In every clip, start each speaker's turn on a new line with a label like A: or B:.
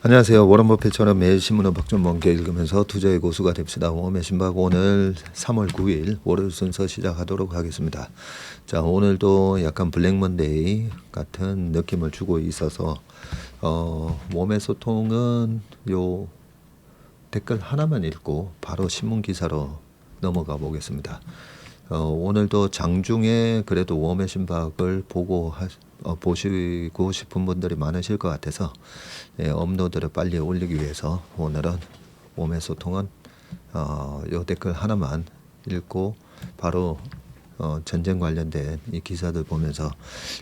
A: 안녕하세요. 워런 버핏처럼 매일 신문을 박준범께 읽으면서 투자의 고수가 됩시다. 웜의 신박 오늘 3월 9일 월요일 순서 시작하도록 하겠습니다. 자, 오늘도 약간 블랙 먼데이 같은 느낌을 주고 있어서 웜의 소통은 요 댓글 하나만 읽고 바로 신문 기사로 넘어가 보겠습니다. 오늘도 장중에 그래도 웜의 신박을 보시고 싶은 분들이 많으실 것 같아서 업로드를 빨리 올리기 위해서 오늘은 웜의 소통은 요 댓글 하나만 읽고 바로 전쟁 관련된 이 기사들 보면서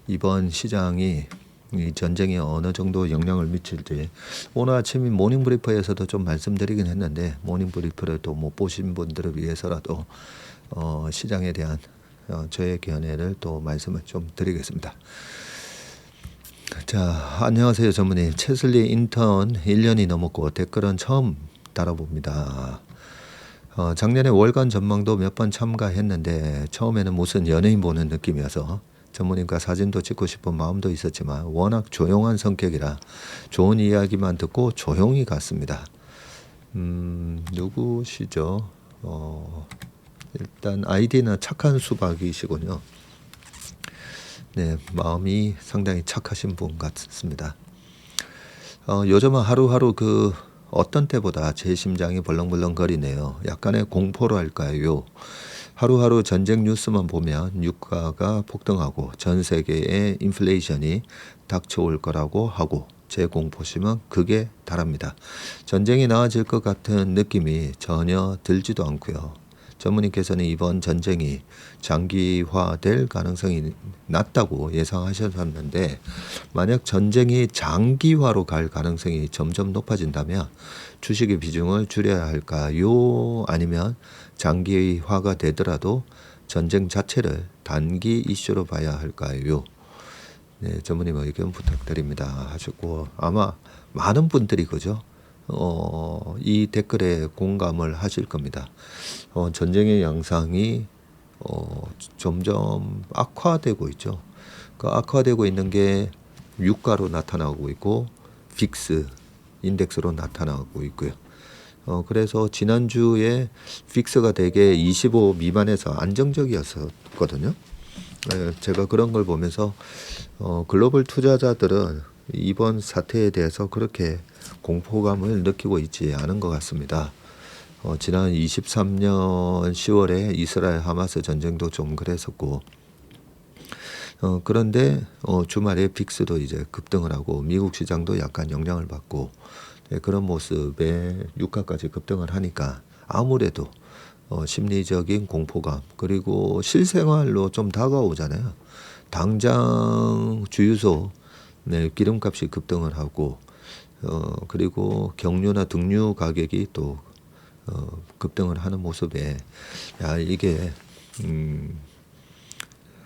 A: 이번 시장이 이 전쟁이 어느 정도 영향을 미칠지 오늘 아침 모닝브리프에서도 좀 말씀드리긴 했는데 모닝브리프를 또 못 보신 분들을 위해서라도 시장에 대한 저의 견해를 또 말씀을 좀 드리겠습니다. 자, 안녕하세요 전문의 채슬리 인턴 1년이 넘었고 댓글은 처음 달아봅니다. 작년에 월간 전망도 몇 번 참가했는데 처음에는 무슨 연예인 보는 느낌이어서 전문님과 사진도 찍고 싶은 마음도 있었지만 워낙 조용한 성격이라 좋은 이야기만 듣고 조용히 갔습니다. 누구시죠? 일단 아이디는 착한 수박이시군요. 네, 마음이 상당히 착하신 분 같습니다. 요즘은 하루하루 어떤 때보다 제 심장이 벌렁벌렁거리네요. 약간의 공포로 할까요? 하루하루 전쟁 뉴스만 보면 유가가 폭등하고 전 세계의 인플레이션이 닥쳐올 거라고 하고 제 공포심은 극에 달합니다. 전쟁이 나아질 것 같은 느낌이 전혀 들지도 않고요. 전문님께서는 이번 전쟁이 장기화될 가능성이 낮다고 예상하셨었는데 만약 전쟁이 장기화로 갈 가능성이 점점 높아진다면 주식의 비중을 줄여야 할까요? 아니면 장기화가 되더라도 전쟁 자체를 단기 이슈로 봐야 할까요? 네, 전문님 의견 부탁드립니다 하셨고 아마 많은 분들이 그죠? 이 댓글에 공감을 하실 겁니다. 전쟁의 양상이 점점 악화되고 있죠. 그 악화되고 있는 게 유가로 나타나고 있고 빅스 인덱스로 나타나고 있고요. 그래서 지난주에 픽스가 되게 25 미만에서 안정적이었거든요. 제가 그런 걸 보면서 글로벌 투자자들은 이번 사태에 대해서 그렇게 공포감을 느끼고 있지 않은 것 같습니다. 지난 23년 10월에 이스라엘 하마스 전쟁도 좀 그랬었고 그런데 주말에 빅스도 이제 급등을 하고 미국 시장도 약간 영향을 받고 그런 모습에 유가까지 급등을 하니까 아무래도 심리적인 공포감 그리고 실생활로 좀 다가오잖아요. 당장 주유소 기름값이 급등을 하고 그리고 경유나 등유 가격이 또 급등을 하는 모습에 이게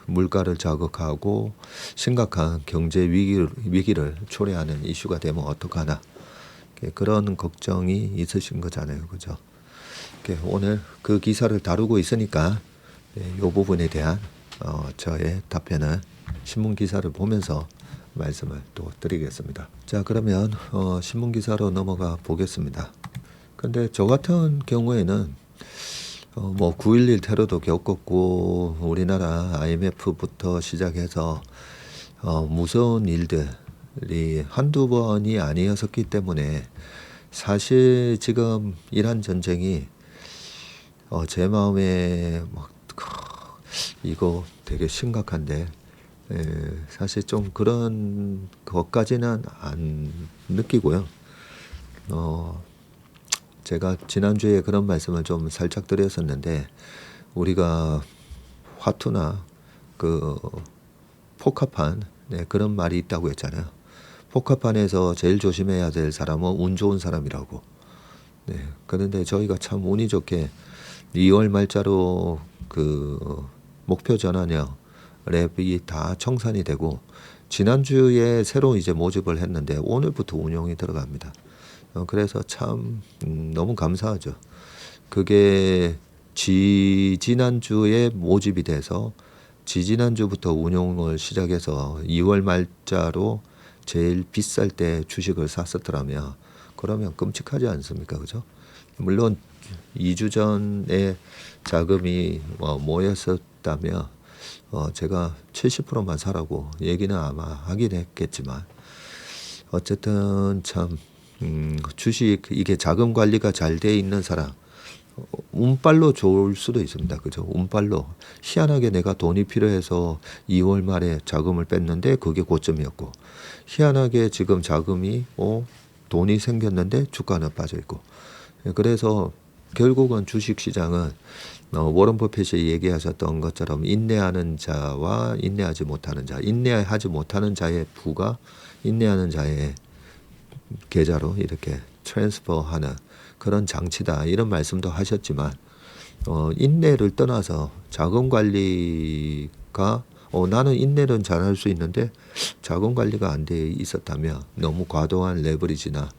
A: 물가를 자극하고 심각한 경제 위기를 초래하는 이슈가 되면 어떡하나 그런 걱정이 있으신 거잖아요, 그죠? 오늘 그 기사를 다루고 있으니까 이 부분에 대한 저의 답변을 신문 기사를 보면서 말씀을 또 드리겠습니다. 자, 그러면 신문 기사로 넘어가 보겠습니다. 근데 저 같은 경우에는 9.11 테러도 겪었고 우리나라 IMF부터 시작해서 무서운 일들이 한두 번이 아니었기 때문에 사실 지금 이란 전쟁이 제 마음에 이거 되게 심각한데 사실 좀 그런 것까지는 안 느끼고요. 제가 지난주에 그런 말씀을 좀 살짝 드렸었는데 우리가 화투나 포커판 그런 말이 있다고 했잖아요. 포커판에서 제일 조심해야 될 사람은 운 좋은 사람이라고. 그런데 저희가 참 운이 좋게 2월 말자로 목표 전환형 랩이 다 청산이 되고 지난주에 새로 이제 모집을 했는데 오늘부터 운용이 들어갑니다. 그래서 참 너무 감사하죠. 그게 지난주에 모집이 돼서 지난주부터 운용을 시작해서 2월 말자로 제일 비쌀 때 주식을 샀었더라면 그러면 끔찍하지 않습니까? 그죠? 물론 2주 전에 자금이 모였었다면 제가 70%만 사라고 얘기는 아마 하긴 했겠지만 어쨌든 참 주식 이게 자금 관리가 잘 돼 있는 사람 운빨로 좋을 수도 있습니다. 그죠? 운빨로 희한하게 내가 돈이 필요해서 2월 말에 자금을 뺐는데 그게 고점이었고 희한하게 지금 자금이 돈이 생겼는데 주가는 빠져 있고 그래서 결국은 주식 시장은 워런 버핏이 얘기하셨던 것처럼 인내하는 자와 인내하지 못하는 자, 인내하지 못하는 자의 부가 인내하는 자의 계좌로 이렇게 트랜스퍼하는 그런 장치다 이런 말씀도 하셨지만 인내를 떠나서 자금 관리가 나는 인내는 잘할 수 있는데 자금 관리가 안 돼 있었다면 너무 과도한 레버리지나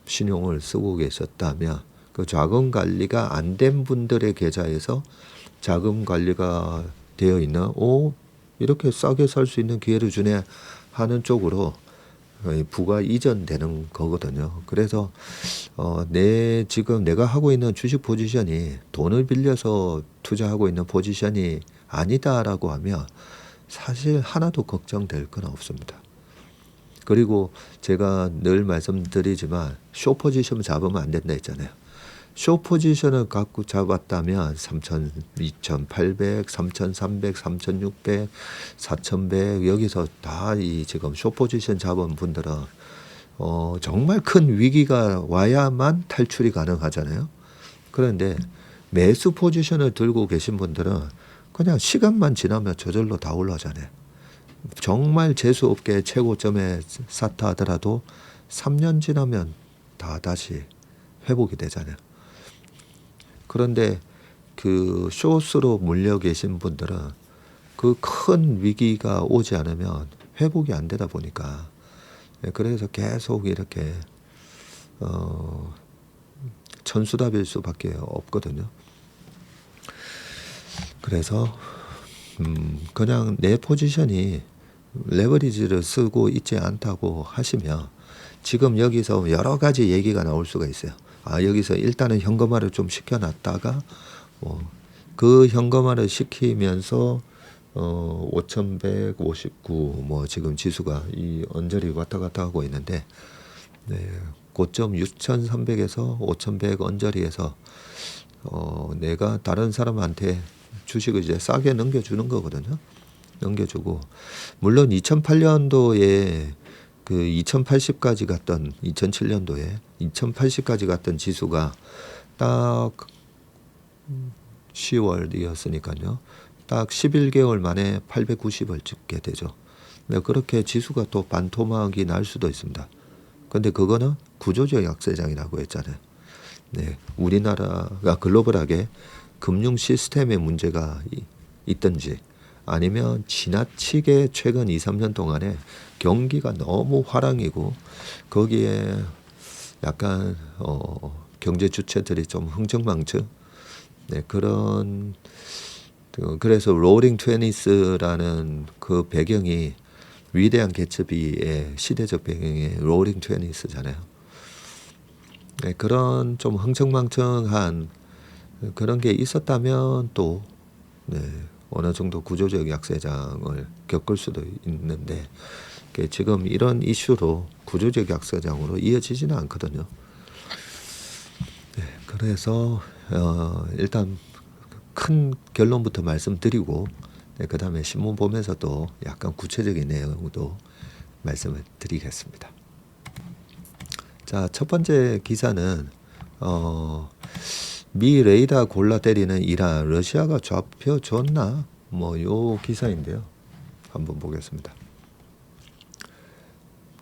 A: 신용을 쓰고 계셨다면 그 자금 관리가 안 된 분들의 계좌에서 자금 관리가 되어 있는 이렇게 싸게 살 수 있는 기회를 주네 하는 쪽으로 부가 이전되는 거거든요. 그래서 지금 내가 하고 있는 주식 포지션이 돈을 빌려서 투자하고 있는 포지션이 아니다라고 하면 사실 하나도 걱정될 건 없습니다. 그리고 제가 늘 말씀드리지만 쇼 포지션 잡으면 안 된다 했잖아요. 쇼 포지션을 갖고 잡았다면 3,000, 2,800, 3,300, 3,600, 4,100 여기서 다 이 지금 쇼 포지션 잡은 분들은 정말 큰 위기가 와야만 탈출이 가능하잖아요. 그런데 매수 포지션을 들고 계신 분들은 그냥 시간만 지나면 저절로 다 올라가잖아요. 정말 재수 없게 최고점에 샀다 하더라도 3년 지나면 다 다시 회복이 되잖아요. 그런데 그 숏으로 물려 계신 분들은 그 큰 위기가 오지 않으면 회복이 안 되다 보니까 그래서 계속 이렇게 천수답일 수밖에 없거든요. 그래서 그냥 내 포지션이 레버리지를 쓰고 있지 않다고 하시면 지금 여기서 여러 가지 얘기가 나올 수가 있어요. 여기서 일단은 현금화를 좀 시켜놨다가 그 현금화를 시키면서 5,159 지금 지수가 이 언저리 왔다 갔다 하고 있는데 고점 6,300에서 5,100 언저리에서 내가 다른 사람한테 주식을 이제 싸게 넘겨주는 거거든요. 넘겨주고 물론 2008년도에 그 2080까지 갔던 2007년도에 2080까지 갔던 지수가 딱 10월이었으니까요. 딱 11개월 만에 890을 찍게 되죠. 그렇게 지수가 또 반토막이 날 수도 있습니다. 근데 그거는 구조적 약세장이라고 했잖아요. 우리나라가 글로벌하게 금융 시스템에 문제가 있든지 아니면 지나치게 최근 2, 3년 동안에 경기가 너무 화랑이고 거기에 약간 경제 주체들이 좀 흥청망청 그런 그래서 로링 트웬티스라는 그 배경이 위대한 개츠비의 시대적 배경이 로링 트웬티스잖아요. 그런 좀 흥청망청한 그런 게 있었다면 또 어느 정도 구조적 약세장을 겪을 수도 있는데 지금 이런 이슈로 구조적 약세장으로 이어지지는 않거든요. 그래서 일단 큰 결론부터 말씀드리고 그 다음에 신문 보면서 또 약간 구체적인 내용도 말씀을 드리겠습니다. 자, 첫 번째 기사는 미 레이더 골라 때리는 이란, 러시아가 좌표 줬나? 요 기사인데요. 한번 보겠습니다.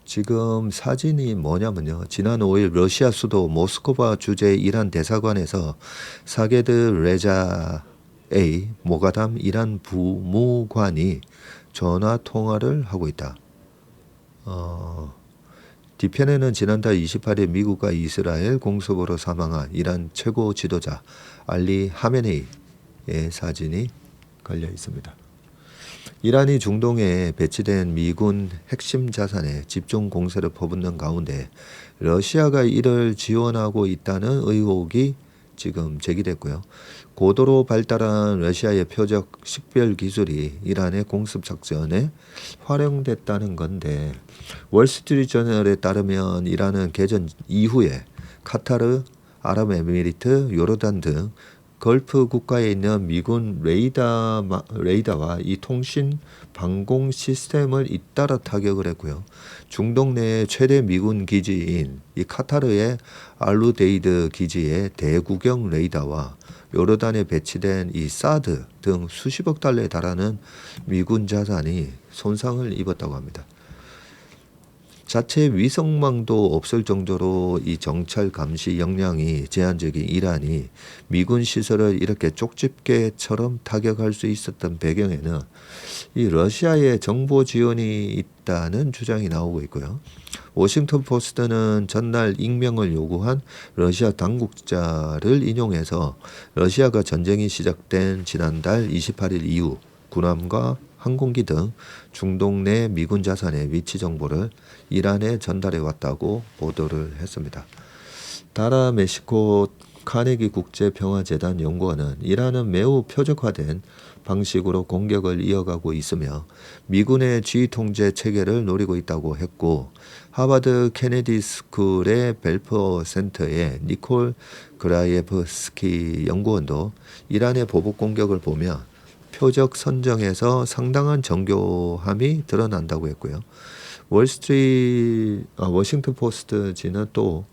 A: 지금 사진이 뭐냐면요. 지난 5일 러시아 수도 모스크바 주재 이란 대사관에서 사게드 레자 A 모가담 이란 부무관이 전화 통화를 하고 있다. 뒤편에는 지난달 28일 미국과 이스라엘 공습으로 사망한 이란 최고 지도자 알리 하메네이의 사진이 걸려 있습니다. 이란이 중동에 배치된 미군 핵심 자산에 집중 공세를 퍼붓는 가운데 러시아가 이를 지원하고 있다는 의혹이 지금 제기됐고요. 고도로 발달한 러시아의 표적 식별 기술이 이란의 공습 작전에 활용됐다는 건데, 월스트리트저널에 따르면 이란은 개전 이후에 카타르, 아랍에미리트, 요르단 등 걸프 국가에 있는 미군 레이더와 이 통신 방공 시스템을 잇따라 타격을 했고요. 중동 내 최대 미군 기지인 이 카타르의 알루데이드 기지의 대구경 레이더와 요르단에 배치된 이 사드 등 수십억 달러에 달하는 미군 자산이 손상을 입었다고 합니다. 자체 위성망도 없을 정도로 이 정찰 감시 역량이 제한적인 이란이 미군 시설을 이렇게 쪽집게처럼 타격할 수 있었던 배경에는 이 러시아의 정보 지원이 있다는 주장이 나오고 있고요. 워싱턴 포스트는 전날 익명을 요구한 러시아 당국자를 인용해서 러시아가 전쟁이 시작된 지난달 28일 이후 군함과 항공기 등 중동 내 미군 자산의 위치 정보를 이란에 전달해 왔다고 보도를 했습니다. 다라 멕시코 카네기 국제평화재단 연구원은 이란은 매우 표적화된 방식으로 공격을 이어가고 있으며 미군의 지휘 통제 체계를 노리고 있다고 했고, 하버드 케네디 스쿨의 벨퍼 센터의 니콜 그라예브스키 연구원도 이란의 보복 공격을 보면 표적 선정에서 상당한 정교함이 드러난다고 했고요. 워싱턴 포스트지는 또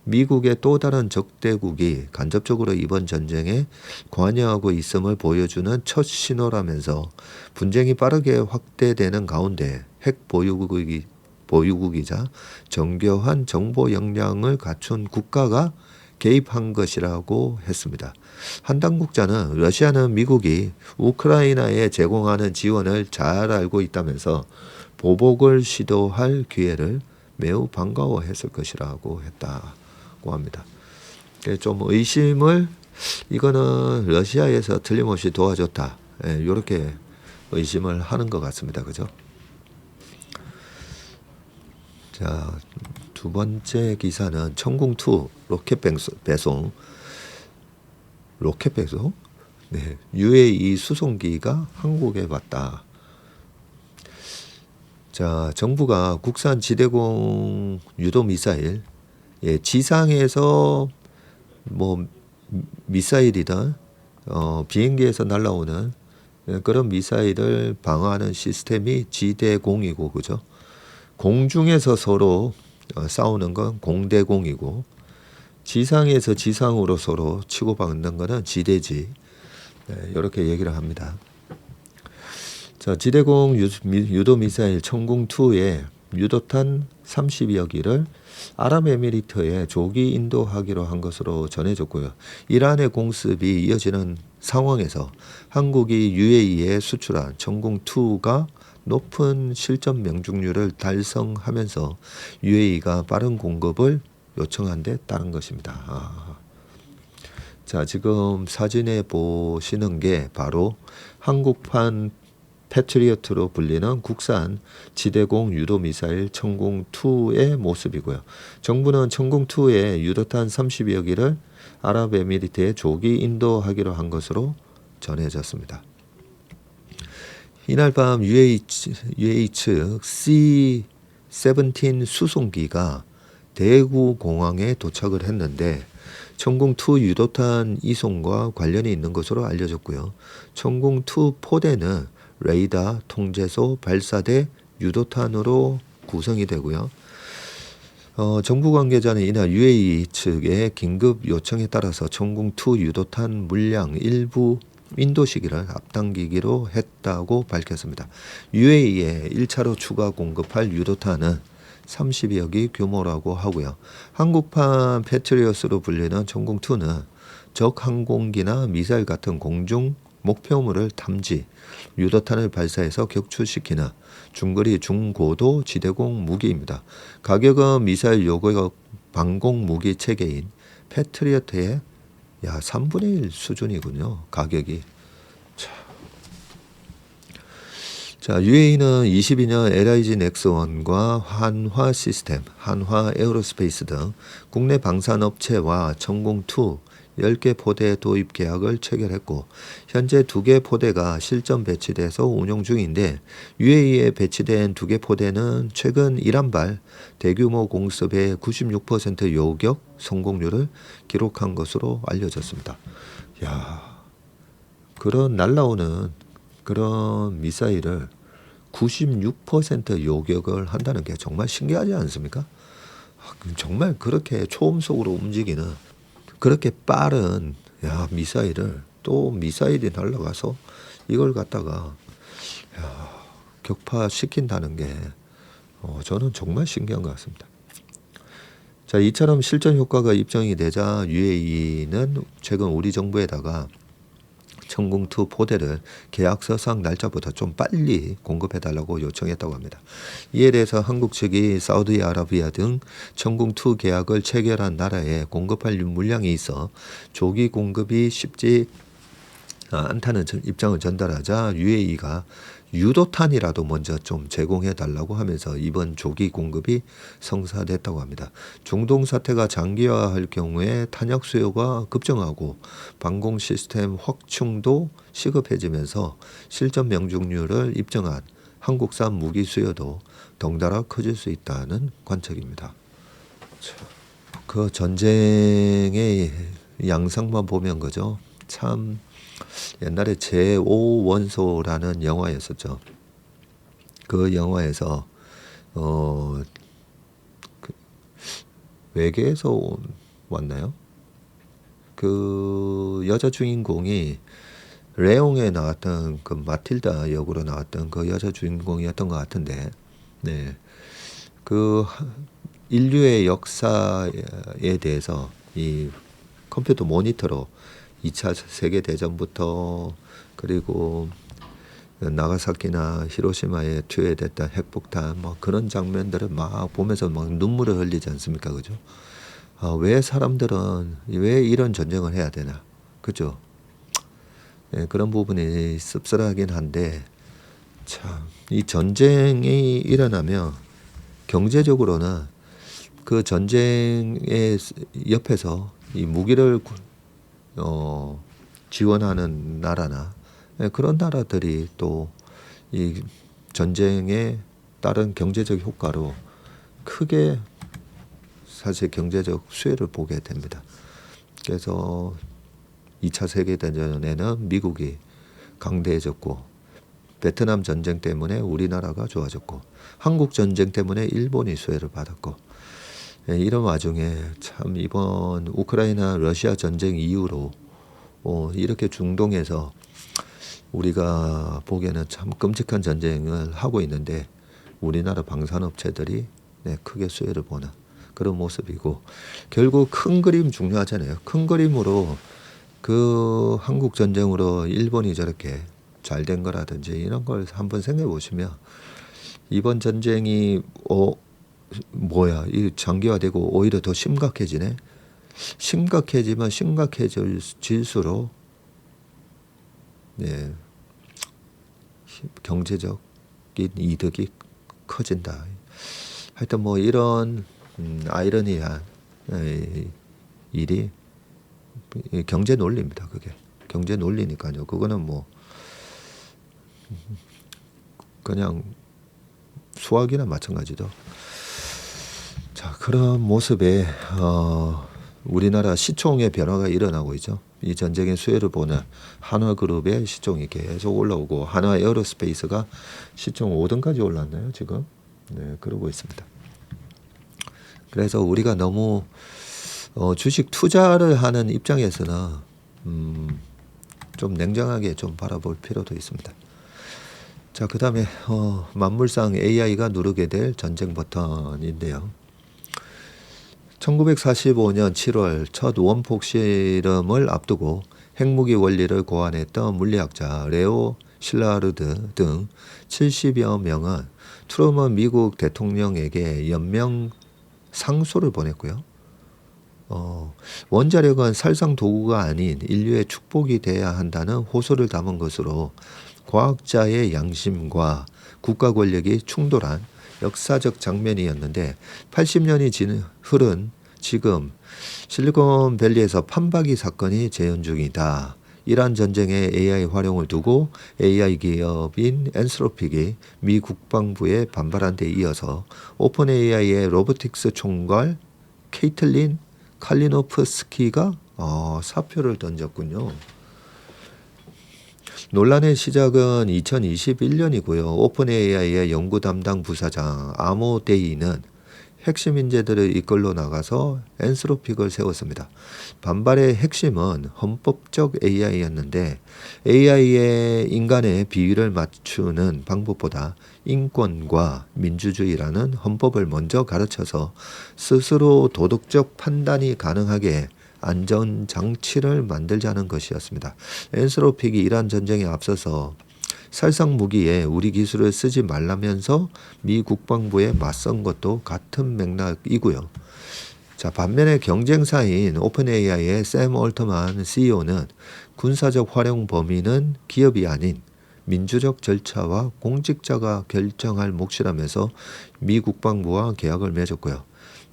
A: 미국의 또 다른 적대국이 간접적으로 이번 전쟁에 관여하고 있음을 보여주는 첫 신호라면서 분쟁이 빠르게 확대되는 가운데 핵 보유국이자 정교한 정보 역량을 갖춘 국가가 개입한 것이라고 했습니다. 한 당국자는 러시아는 미국이 우크라이나에 제공하는 지원을 잘 알고 있다면서 보복을 시도할 기회를 매우 반가워했을 것이라고 했다고 합니다. 좀 의심을, 이거는 러시아에서 틀림없이 도와줬다, 이렇게 의심을 하는 것 같습니다. 그죠? 자, 두 번째 기사는 천궁2 로켓 배송. 네, UAE 수송기가 한국에 왔다. 자, 정부가 국산 지대공 유도 미사일, 지상에서 뭐 미사일이든 비행기에서 날아오는 그런 미사일을 방어하는 시스템이 지대공이고, 그죠? 공중에서 서로 싸우는 건 공대공이고, 지상에서 지상으로 서로 치고받는 거는 지대지. 이렇게 얘기를 합니다. 자, 지대공 유도 미사일 천궁2의 유도탄 30여 기를 아랍에미리트에 조기 인도하기로 한 것으로 전해졌고요. 이란의 공습이 이어지는 상황에서 한국이 UAE에 수출한 천궁2가 높은 실전 명중률을 달성하면서 UAE가 빠른 공급을 요청한 데 따른 것입니다. 자, 지금 사진에 보시는 게 바로 한국판 패트리어트로 불리는 국산 지대공 유도미사일 천궁2의 모습이고요. 정부는 천궁2의 유도탄 30여 기를 아랍에미리트에 조기 인도하기로 한 것으로 전해졌습니다. 이날 밤 UAE 측 C-17 수송기가 대구 공항에 도착을 했는데 천궁2 유도탄 이송과 관련이 있는 것으로 알려졌고요. 천궁2 포대는 레이더, 통제소, 발사대, 유도탄으로 구성이 되고요. 정부 관계자는 이날 UAE 측의 긴급 요청에 따라서 천궁2 유도탄 물량 일부 인도 시기를 앞당기기로 했다고 밝혔습니다. UAE에 1차로 추가 공급할 유도탄은 30여 기 규모라고 하고요. 한국판 패트리어트로 불리는 천궁2는 적 항공기나 미사일 같은 공중 목표물을 탐지, 유도탄을 발사해서 격추시키는 중거리 중고도 지대공 무기입니다. 가격은 미사일 요격 방공 무기 체계인 패트리어트의 3분의 1 수준이군요. 가격이. 자, 자, UAE는 22년 LIG 넥스원과 한화 시스템, 한화 에어로스페이스 등 국내 방산업체와 천공2 10개 포대 도입 계약을 체결했고 현재 2개 포대가 실전 배치돼서 운용 중인데 UAE에 배치된 2개 포대는 최근 이란발 대규모 공습의 96% 요격 성공률을 기록한 것으로 알려졌습니다. 야, 그런 날라오는 그런 미사일을 96% 요격을 한다는 게 정말 신기하지 않습니까? 정말 그렇게 초음속으로 움직이는 그렇게 빠른 미사일을 또 미사일이 날아가서 이걸 갖다가 격파시킨다는 게 저는 정말 신기한 것 같습니다. 자, 이처럼 실전 효과가 입증이 되자 UAE는 최근 우리 정부에다가 천공2 포대를 계약서상 날짜보다 좀 빨리 공급해달라고 요청했다고 합니다. 이에 대해서 한국 측이 사우디아라비아 등 천공2 계약을 체결한 나라에 공급할 물량이 있어 조기 공급이 쉽지 않다는 입장을 전달하자 UAE가 유도탄이라도 먼저 좀 제공해 달라고 하면서 이번 조기 공급이 성사됐다고 합니다. 중동 사태가 장기화할 경우에 탄약 수요가 급증하고 방공 시스템 확충도 시급해지면서 실전 명중률을 입증한 한국산 무기 수요도 덩달아 커질 수 있다는 관측입니다. 그 전쟁의 양상만 보면 그죠? 참 옛날에 제5원소라는 영화였었죠. 그 영화에서 외계에서 왔나요? 그 여자 주인공이 레옹에 나왔던 그 마틸다 역으로 나왔던 그 여자 주인공이었던 것 같은데, 네, 그 인류의 역사에 대해서 이 컴퓨터 모니터로 2차 세계대전부터 그리고 나가사키나 히로시마에 투여됐던 핵폭탄 뭐 그런 장면들을 막 보면서 막 눈물을 흘리지 않습니까? 그죠? 왜 사람들은 왜 이런 전쟁을 해야 되나? 그죠? 네, 그런 부분이 씁쓸하긴 한데 참 이 전쟁이 일어나면 경제적으로는 그 전쟁의 옆에서 이 무기를 지원하는 나라나 그런 나라들이 또 이 전쟁에 따른 경제적 효과로 크게 사실 경제적 수혜를 보게 됩니다. 그래서 2차 세계대전에는 미국이 강대해졌고 베트남 전쟁 때문에 우리나라가 좋아졌고 한국 전쟁 때문에 일본이 수혜를 받았고 이런 와중에 참 이번 우크라이나 러시아 전쟁 이후로 이렇게 중동에서 우리가 보기에는 참 끔찍한 전쟁을 하고 있는데 우리나라 방산업체들이 크게 수혜를 보는 그런 모습이고 결국 큰 그림 중요하잖아요. 큰 그림으로 그 한국 전쟁으로 일본이 저렇게 잘 된 거라든지 이런 걸 한번 생각해 보시면 이번 전쟁이 이 장기화되고 오히려 더 심각해지네. 심각해지면 심각해질수록 경제적인 이득이 커진다. 하여튼 뭐 이런 아이러니한 일이 경제 논리입니다. 그게 경제 논리니까요. 그거는 뭐 그냥 수학이나 마찬가지죠. 자, 그런 모습에 우리나라 시총의 변화가 일어나고 있죠. 이 전쟁의 수혜를 보는 한화그룹의 시총이 계속 올라오고 한화 에어로스페이스가 시총 5등까지 올랐나요 지금? 네, 그러고 있습니다. 그래서 우리가 너무 주식 투자를 하는 입장에서는 좀 냉정하게 좀 바라볼 필요도 있습니다. 자, 그 다음에 만물상 AI가 누르게 될 전쟁 버튼인데요. 1945년 7월 첫 원폭 실험을 앞두고 핵무기 원리를 고안했던 물리학자 레오 실라르드 등 70여 명은 트루먼 미국 대통령에게 연명 상소를 보냈고요. 원자력은 살상 도구가 아닌 인류의 축복이 돼야 한다는 호소를 담은 것으로 과학자의 양심과 국가 권력이 충돌한 역사적 장면이었는데 80년이 흐른 지금 실리콘밸리에서 판박이 사건이 재현 중이다. 이란 전쟁에 AI 활용을 두고 AI 기업인 엔스로픽이 미 국방부에 반발한 데 이어서 오픈 AI의 로보틱스 총괄 케이틀린 칼리노프스키가 사표를 던졌군요. 논란의 시작은 2021년이고요. 오픈 AI의 연구 담당 부사장 아모데이는 핵심 인재들을 이끌러 나가서 엔스로픽을 세웠습니다. 반발의 핵심은 헌법적 AI였는데 AI의 인간의 비위를 맞추는 방법보다 인권과 민주주의라는 헌법을 먼저 가르쳐서 스스로 도덕적 판단이 가능하게 안전장치를 만들자는 것이었습니다. 엔스로픽이 이란 전쟁에 앞서서 살상 무기에 우리 기술을 쓰지 말라면서 미 국방부에 맞선 것도 같은 맥락이고요. 자, 반면에 경쟁사인 오픈 AI의 샘 올트만 CEO는 군사적 활용 범위는 기업이 아닌 민주적 절차와 공직자가 결정할 몫이라면서 미 국방부와 계약을 맺었고요.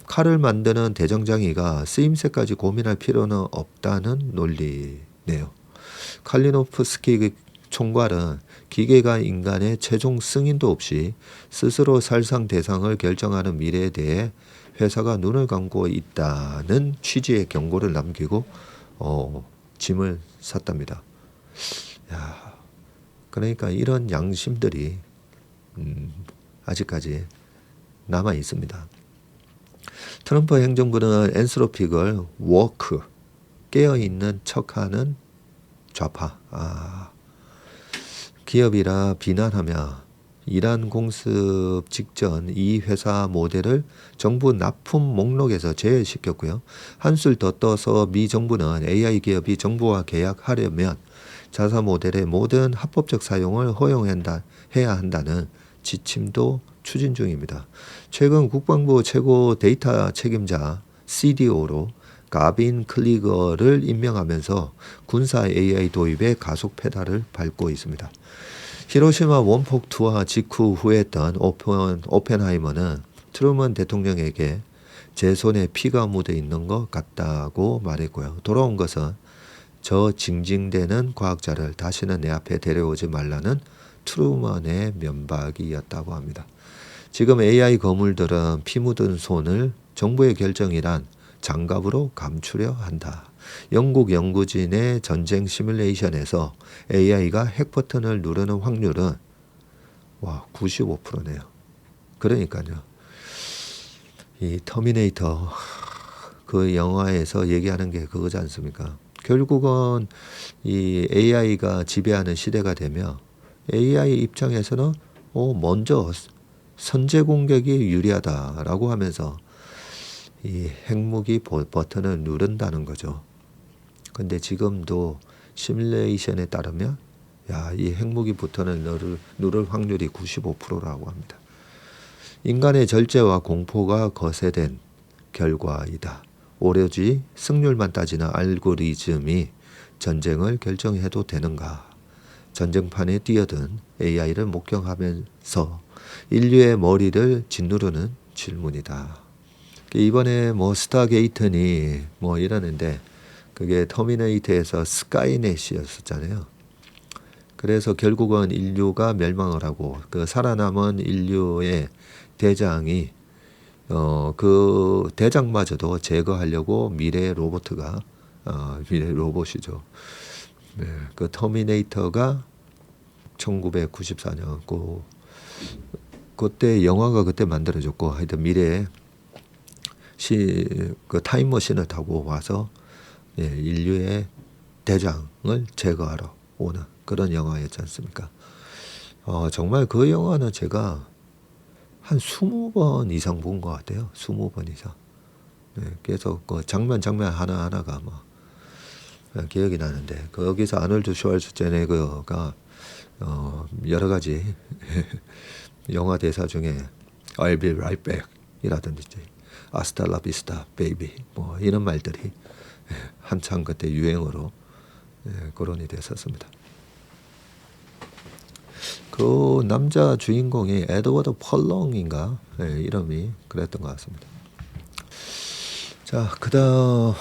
A: 칼을 만드는 대정장이가 쓰임새까지 고민할 필요는 없다는 논리네요. 칼리노프스키 총괄은 기계가 인간의 최종 승인도 없이 스스로 살상 대상을 결정하는 미래에 대해 회사가 눈을 감고 있다는 취지의 경고를 남기고 짐을 샀답니다. 야, 그러니까 이런 양심들이 아직까지 남아 있습니다. 트럼프 행정부는 엔스로픽을 워크, 깨어있는 척하는 좌파, 기업이라 비난하며 이란 공습 직전 이 회사 모델을 정부 납품 목록에서 제외시켰고요. 한술 더 떠서 미 정부는 AI 기업이 정부와 계약하려면 자사 모델의 모든 합법적 사용을 허용해야 한다는 지침도 추진 중입니다. 최근 국방부 최고 데이터 책임자 CDO로 가빈 클리거를 임명하면서 군사 AI 도입에 가속 페달을 밟고 있습니다. 히로시마 원폭 투하 직후 후회했던 오펜하이머는 트루먼 대통령에게 제 손에 피가 묻어 있는 것 같다고 말했고요. 돌아온 것은 저 징징대는 과학자를 다시는 내 앞에 데려오지 말라는 트루먼의 면박이었다고 합니다. 지금 AI 거물들은 피 묻은 손을 정부의 결정이란 장갑으로 감추려 한다. 영국 연구진의 전쟁 시뮬레이션에서 AI가 핵 버튼을 누르는 확률은 95%네요. 그러니까요. 이 터미네이터 그 영화에서 얘기하는 게 그거지 않습니까? 결국은 이 AI가 지배하는 시대가 되면 AI 입장에서는 먼저 선제 공격이 유리하다라고 하면서 이 핵무기 버튼을 누른다는 거죠. 근데 지금도 시뮬레이션에 따르면 이 핵무기 버튼을 누를 확률이 95%라고 합니다. 인간의 절제와 공포가 거세된 결과이다. 오로지 승률만 따지는 알고리즘이 전쟁을 결정해도 되는가? 전쟁판에 뛰어든 AI를 목격하면서 인류의 머리를 짓누르는 질문이다. 이번에 스타게이트니 이러는데 그게 터미네이터에서 스카이넷이었잖아요. 그래서 결국은 인류가 멸망을 하고 그 살아남은 인류의 대장이 그 대장마저도 제거하려고 미래의 로봇이죠. 네, 그 터미네이터가 1994년 그때 영화가 그때 만들어졌고 하여튼 미래에 그 타임머신을 타고 와서 인류의 대장을 제거하러 오는 그런 영화였지 않습니까? 정말 그 영화는 제가 한 20번 이상 본 것 같아요. 20번 이상. 네, 그래서 그 장면 하나하나가 기억이 나는데 거기서 아놀드 슈왈츠제네거가 여러 가지 영화 대사 중에 I'll be right back 이라든지 아스탈라 비스타 베이비 이런 말들이 한참 그때 유행어로 거론이 됐었습니다. 그 남자 주인공이 에드워드 펄렁인가 이름이 그랬던 것 같습니다. 자, 그다음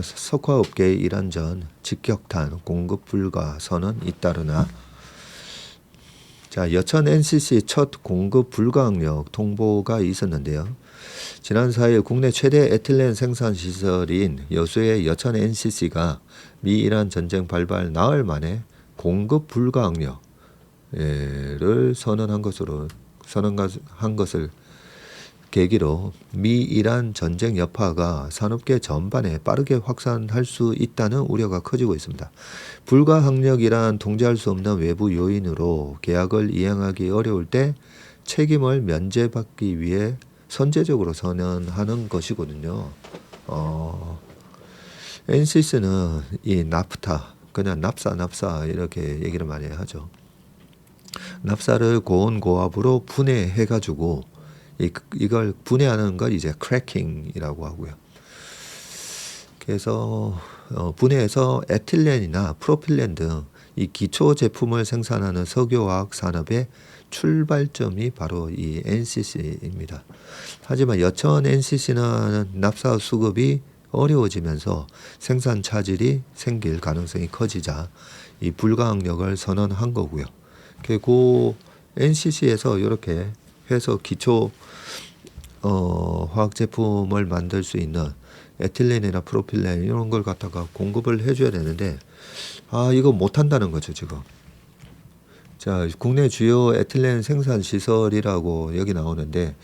A: 석화업계의 이란전 직격탄 공급 불가 선언 잇따르나. 자, 여천 NCC 첫 공급 불가항력 통보가 있었는데요. 지난 4일 국내 최대 에틸렌 생산 시설인 여수의 여천 NCC가 미 이란 전쟁 발발 나흘 만에 공급 불가항력을 선언한 것을 계기로 미 이란 전쟁 여파가 산업계 전반에 빠르게 확산할 수 있다는 우려가 커지고 있습니다. 불가항력이란 통제할 수 없는 외부 요인으로 계약을 이행하기 어려울 때 책임을 면제받기 위해 선제적으로 선언하는 것이거든요. NCC는 이 나프타, 그냥 납사 이렇게 얘기를 많이 하죠. 납사를 고온고압으로 분해해가지고 이걸 분해하는 걸 이제 크래킹이라고 하고요. 그래서 분해해서 에틸렌이나 프로필렌 등 이 기초 제품을 생산하는 석유화학 산업의 출발점이 바로 이 NCC입니다. 하지만 여천 NCC는 납사 수급이 어려워지면서 생산 차질이 생길 가능성이 커지자 이 불가항력을 선언한 거고요. 그리고 NCC에서 이렇게 해서 기초 화학 제품을 만들 수 있는 에틸렌이나 프로필렌 이런 걸 갖다가 공급을 해줘야 되는데 이거 못한다는 거죠 지금. 자, 국내 주요 에틸렌 생산 시설이라고 여기 나오는데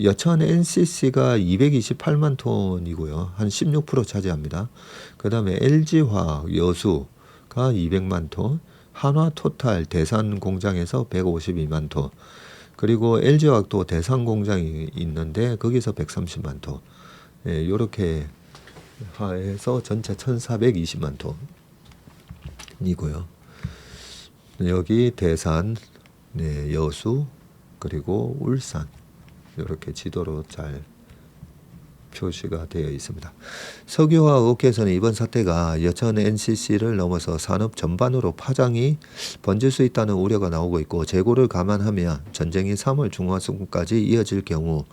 A: 여천 NCC가 228만 톤이고요. 한 16% 차지합니다. 그 다음에 LG화학 여수가 200만 톤, 한화토탈 대산 공장에서 152만 톤, 그리고 LG화학도 대산 공장이 있는데 거기서 130만 톤, 이렇게 해서 전체 1420만 톤이고요. 여기 대산, 여수, 그리고 울산 이렇게 지도로 잘 표시가 되어 있습니다. 석유화학 업계에서는 이번 사태가 여천 NCC를 넘어서 산업 전반으로 파장이 번질 수 있다는 우려가 나오고 있고, 재고를 감안하면 전쟁이 3월 중하순까지 이어질 경우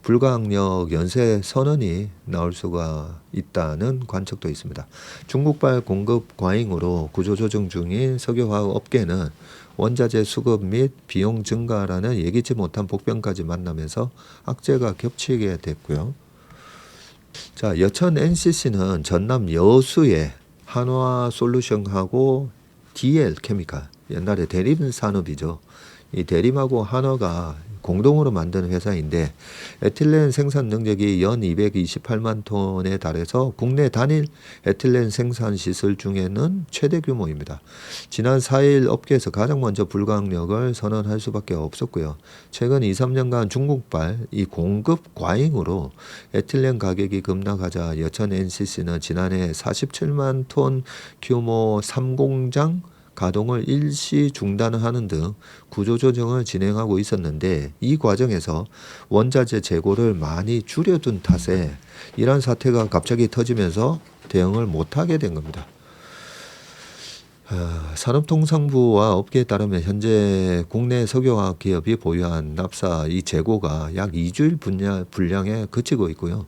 A: 불가항력 연쇄 선언이 나올 수가 있다는 관측도 있습니다. 중국발 공급 과잉으로 구조조정 중인 석유화학 업계는 원자재 수급 및 비용 증가라는 예기치 못한 복병까지 만나면서 악재가 겹치게 됐고요. 자, 여천 NCC는 전남 여수의 한화솔루션하고 DL 케미칼, 옛날에 대림 산업이죠. 이 대림하고 한화가 공동으로 만드는 회사인데 에틸렌 생산 능력이 연 228만 톤에 달해서 국내 단일 에틸렌 생산 시설 중에는 최대 규모입니다. 지난 4일 업계에서 가장 먼저 불가항력을 선언할 수밖에 없었고요. 최근 2-3년간 중국발 이 공급 과잉으로 에틸렌 가격이 급락하자 여천 NCC는 지난해 47만 톤 규모 3공장 가동을 일시 중단하는 등 구조조정을 진행하고 있었는데, 이 과정에서 원자재 재고를 많이 줄여둔 탓에 이러한 사태가 갑자기 터지면서 대응을 못하게 된 겁니다. 산업통상부와 업계에 따르면 현재 국내 석유화학 기업이 보유한 납사 이 재고가 약 2주일 분량에 그치고 있고요.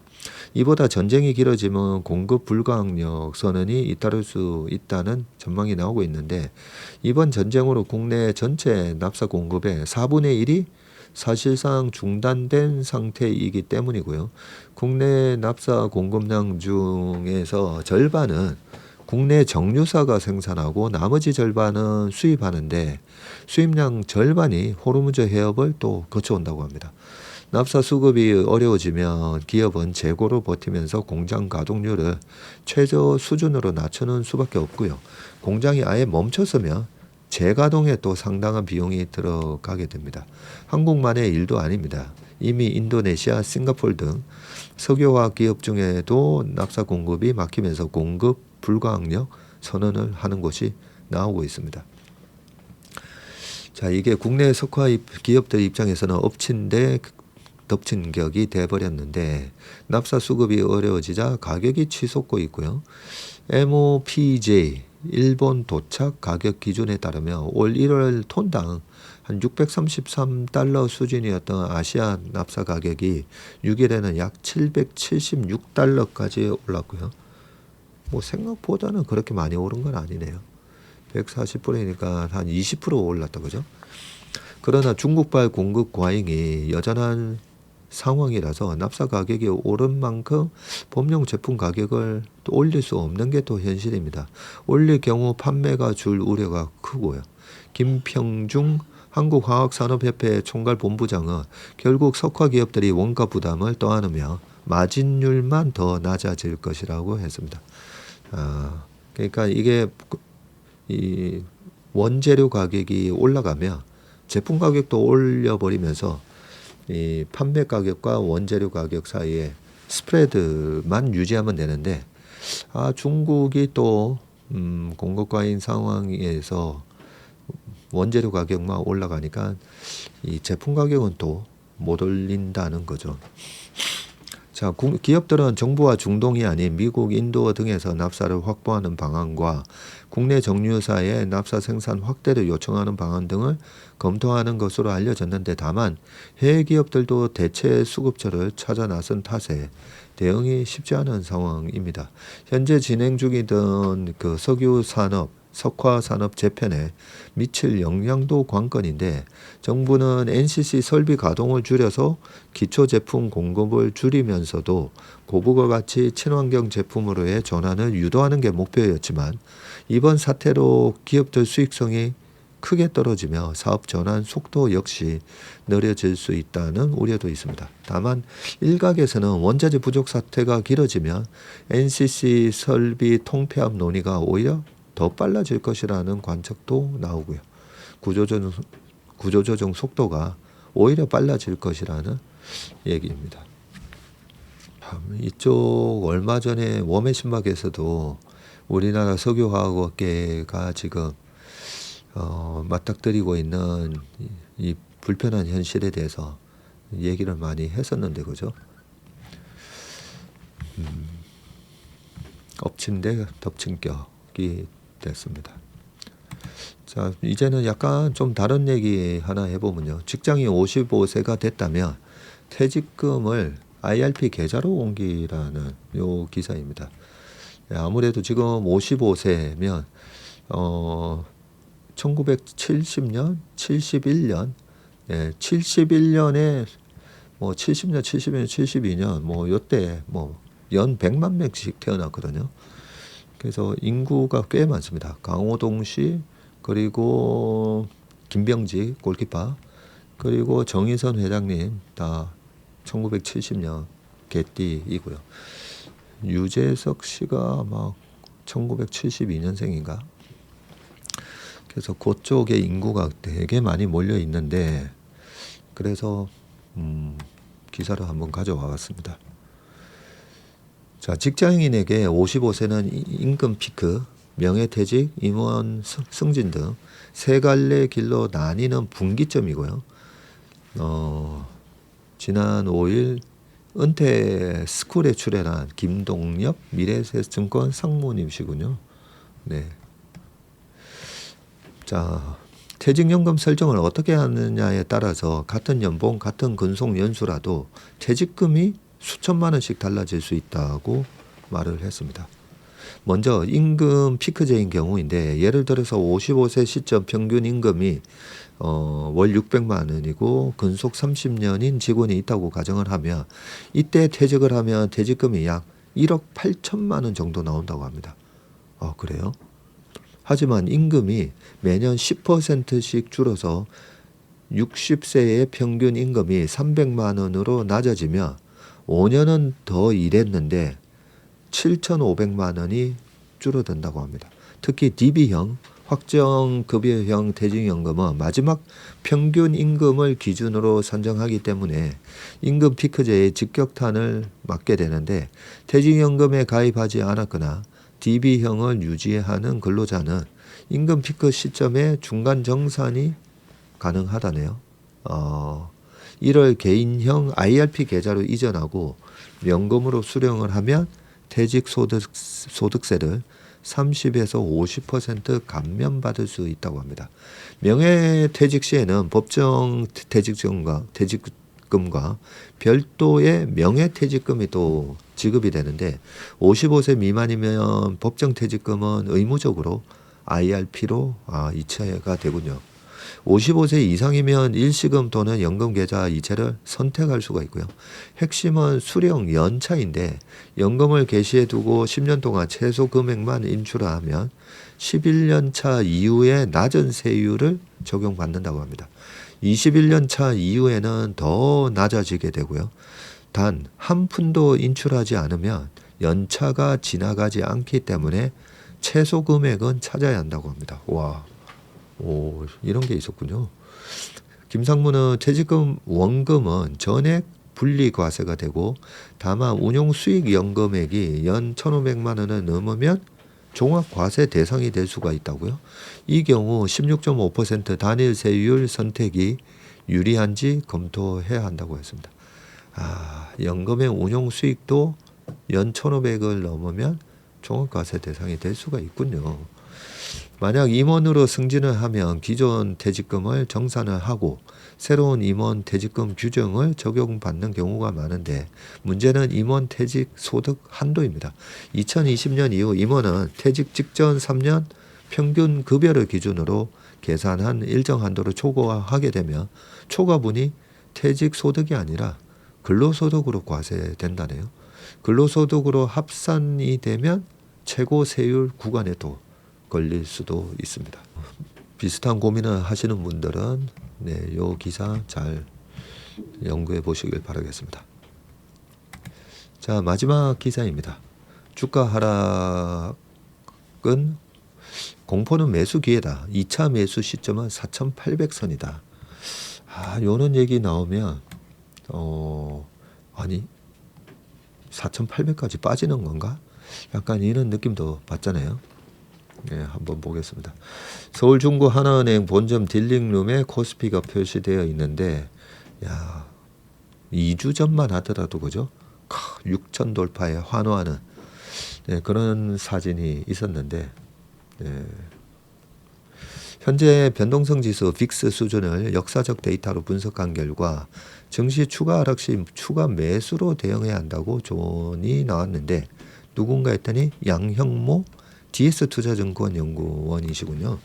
A: 이보다 전쟁이 길어지면 공급 불가항력 선언이 잇따를 수 있다는 전망이 나오고 있는데, 이번 전쟁으로 국내 전체 납사 공급의 4분의 1이 사실상 중단된 상태이기 때문이고요. 국내 납사 공급량 중에서 절반은 국내 정유사가 생산하고 나머지 절반은 수입하는데, 수입량 절반이 호르무즈 해협을 또 거쳐온다고 합니다. 납사 수급이 어려워지면 기업은 재고로 버티면서 공장 가동률을 최저 수준으로 낮추는 수밖에 없고요. 공장이 아예 멈춰서면 재가동에 또 상당한 비용이 들어가게 됩니다. 한국만의 일도 아닙니다. 이미 인도네시아, 싱가포르 등 석유화학 기업 중에도 납사 공급이 막히면서 공급 불가항력 선언을 하는 곳이 나오고 있습니다. 자, 이게 국내 석화 기업들 입장에서는 덮친 격이 돼버렸는데, 납사 수급이 어려워지자 가격이 치솟고 있고요. MOPJ 일본 도착 가격 기준에 따르면 올 1월 톤당 한 633달러 수준이었던 아시아 납사 가격이 6일에는 약 776달러까지 올랐고요. 뭐 생각보다는 그렇게 많이 오른 건 아니네요. 140불이니까 한 20% 올랐다 그죠? 그러나 중국발 공급 과잉이 여전한 상황이라서 납사 가격이 오른 만큼 범용 제품 가격을 또 올릴 수 없는 게 또 현실입니다. 올릴 경우 판매가 줄 우려가 크고요. 김평중 한국화학산업협회 총괄본부장은 결국 석화 기업들이 원가 부담을 떠안으며 마진율만 더 낮아질 것이라고 했습니다. 그러니까 이게 이 원재료 가격이 올라가면 제품 가격도 올려버리면서 이 판매 가격과 원재료 가격 사이에 스프레드만 유지하면 되는데 중국이 또 공급 과잉 상황에서 원재료 가격만 올라가니까 이 제품 가격은 또 못 올린다는 거죠. 자, 기업들은 정부와 중동이 아닌 미국, 인도 등에서 납사를 확보하는 방안과 국내 정유사의 납사 생산 확대를 요청하는 방안 등을 검토하는 것으로 알려졌는데 다만 해외 기업들도 대체 수급처를 찾아 나선 탓에 대응이 쉽지 않은 상황입니다. 현재 진행 중이던 그 석유 산업, 석화 산업 재편에 미칠 영향도 관건인데 정부는 NCC 설비 가동을 줄여서 기초 제품 공급을 줄이면서도 고부가 가치 친환경 제품으로의 전환을 유도하는 게 목표였지만 이번 사태로 기업들 수익성이 크게 떨어지며 사업 전환 속도 역시 느려질 수 있다는 우려도 있습니다. 다만 일각에서는 원자재 부족 사태가 길어지면 NCC 설비 통폐합 논의가 오히려 더 빨라질 것이라는 관측도 나오고요. 구조조정 속도가 오히려 빨라질 것이라는 얘기입니다. 이쪽 얼마 전에 웜의신박에서도 우리나라 석유화학업계가 지금 맞닥뜨리고 있는 이 불편한 현실에 대해서 얘기를 많이 했었는데 그죠? 엎친 데 덮친 격이 됐습니다. 자, 이제는 약간 좀 다른 얘기 하나 해보면요. 직장이 55세가 됐다면 퇴직금을 IRP 계좌로 옮기라는 요 기사입니다. 아무래도 지금 55세면 1970년, 71년, 71년에 뭐 70년, 71년, 72년 뭐 요때 뭐 연 100만 명씩 태어났거든요. 그래서 인구가 꽤 많습니다. 강호동 씨, 그리고 김병지 골키퍼, 그리고 정의선 회장님 다 1970년 개띠이고요. 유재석 씨가 막 1972년생인가? 그래서 그쪽에 인구가 되게 많이 몰려 있는데 그래서 기사를 한번 가져와 봤습니다. 자, 직장인에게 55세는 임금 피크, 명예퇴직, 임원 승진 등 세 갈래 길로 나뉘는 분기점이고요. 지난 5일 은퇴 스쿨에 출연한 김동엽 미래에셋증권 상무님이시군요. 네. 자, 퇴직연금 설정을 어떻게 하느냐에 따라서 같은 연봉, 같은 근속 연수라도 퇴직금이 수천만 원씩 달라질 수 있다고 말을 했습니다. 먼저 임금 피크제인 경우인데 예를 들어서 55세 시점 평균 임금이 월 600만 원이고 근속 30년인 직원이 있다고 가정을 하면 이때 퇴직을 하면 퇴직금이 약 1억 8천만 원 정도 나온다고 합니다. 그래요? 하지만 임금이 매년 10%씩 줄어서 60세의 평균 임금이 300만 원으로 낮아지면 5년은 더 일했는데 7,500만 원이 줄어든다고 합니다. 특히 DB형, 확정급여형 퇴직연금은 마지막 평균 임금을 기준으로 산정하기 때문에 임금 피크제의 직격탄을 맞게 되는데 퇴직연금에 가입하지 않았거나 DB형을 유지하는 근로자는 임금 피크 시점에 중간 정산이 가능하다네요. 1월 개인형 IRP 계좌로 이전하고 연금으로 수령을 하면 퇴직 소득세를 30에서 50% 감면받을 수 있다고 합니다. 명예퇴직 시에는 법정 퇴직금과 별도의 명예퇴직금이 또 지급이 되는데 55세 미만이면 법정 퇴직금은 의무적으로 IRP로 이체가 되군요. 55세 이상이면 일시금 또는 연금 계좌 이체를 선택할 수가 있고요. 핵심은 수령 연차인데 연금을 개시해 두고 10년 동안 최소 금액만 인출하면 11년 차 이후에 낮은 세율을 적용받는다고 합니다. 21년 차 이후에는 더 낮아지게 되고요. 단 한 푼도 인출하지 않으면 연차가 지나가지 않기 때문에 최소 금액은 찾아야 한다고 합니다. 와, 오, 이런 게 있었군요. 김상무는 퇴직금 원금은 전액 분리과세가 되고 다만 운용수익연금액이 연 1,500만 원을 넘으면 종합과세 대상이 될 수가 있다고요. 이 경우 16.5% 단일 세율 선택이 유리한지 검토해야 한다고 했습니다. 연금의 운용수익도 연 1,500을 넘으면 종합과세 대상이 될 수가 있군요. 만약 임원으로 승진을 하면 기존 퇴직금을 정산을 하고 새로운 임원 퇴직금 규정을 적용받는 경우가 많은데 문제는 임원 퇴직 소득 한도입니다. 2020년 이후 임원은 퇴직 직전 3년 평균 급여를 기준으로 계산한 일정 한도를 초과하게 되면 초과분이 퇴직 소득이 아니라 근로소득으로 과세된다네요. 근로소득으로 합산이 되면 최고 세율 구간에도 걸릴 수도 있습니다. 비슷한 고민을 하시는 분들은 이 기사 잘 연구해 보시길 바라겠습니다. 자, 마지막 기사입니다. 주가 하락은 공포는 매수 기회다. 2차 매수 시점은 4,800선이다. 요런 얘기 나오면 아니 4,800까지 빠지는 건가? 약간 이런 느낌도 받잖아요. 한번 보겠습니다. 서울중구 하나은행 본점 딜링룸에 코스피가 표시되어 있는데 2주 전만 하더라도 그죠? 6천 돌파에 환호하는 그런 사진이 있었는데 현재 변동성 지수 빅스 수준을 역사적 데이터로 분석한 결과 증시 추가 하락 시 추가 매수로 대응해야 한다고 조언이 나왔는데 누군가 했더니 양형모 DS투자증권 연구원이시군요.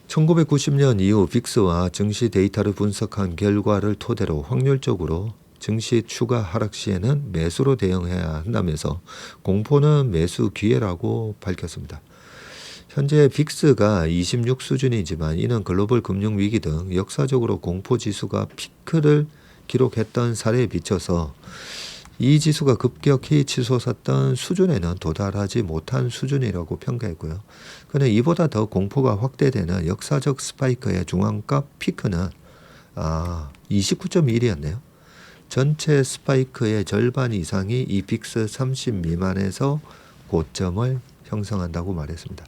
A: 1990년 이후 빅스와 증시 데이터를 분석한 결과를 토대로 확률적으로 증시 추가 하락 시에는 매수로 대응해야 한다면서 공포는 매수 기회라고 밝혔습니다. 현재 빅스가 26 수준이지만 이는 글로벌 금융위기 등 역사적으로 공포지수가 피크를 기록했던 사례에 비춰서 이 지수가 급격히 치솟았던 수준에는 도달하지 못한 수준이라고 평가했고요. 그런데 이보다 더 공포가 확대되는 역사적 스파이크의 중앙값 피크는 29.1이었네요. 전체 스파이크의 절반 이상이 이 빅스 30 미만에서 고점을 형성한다고 말했습니다.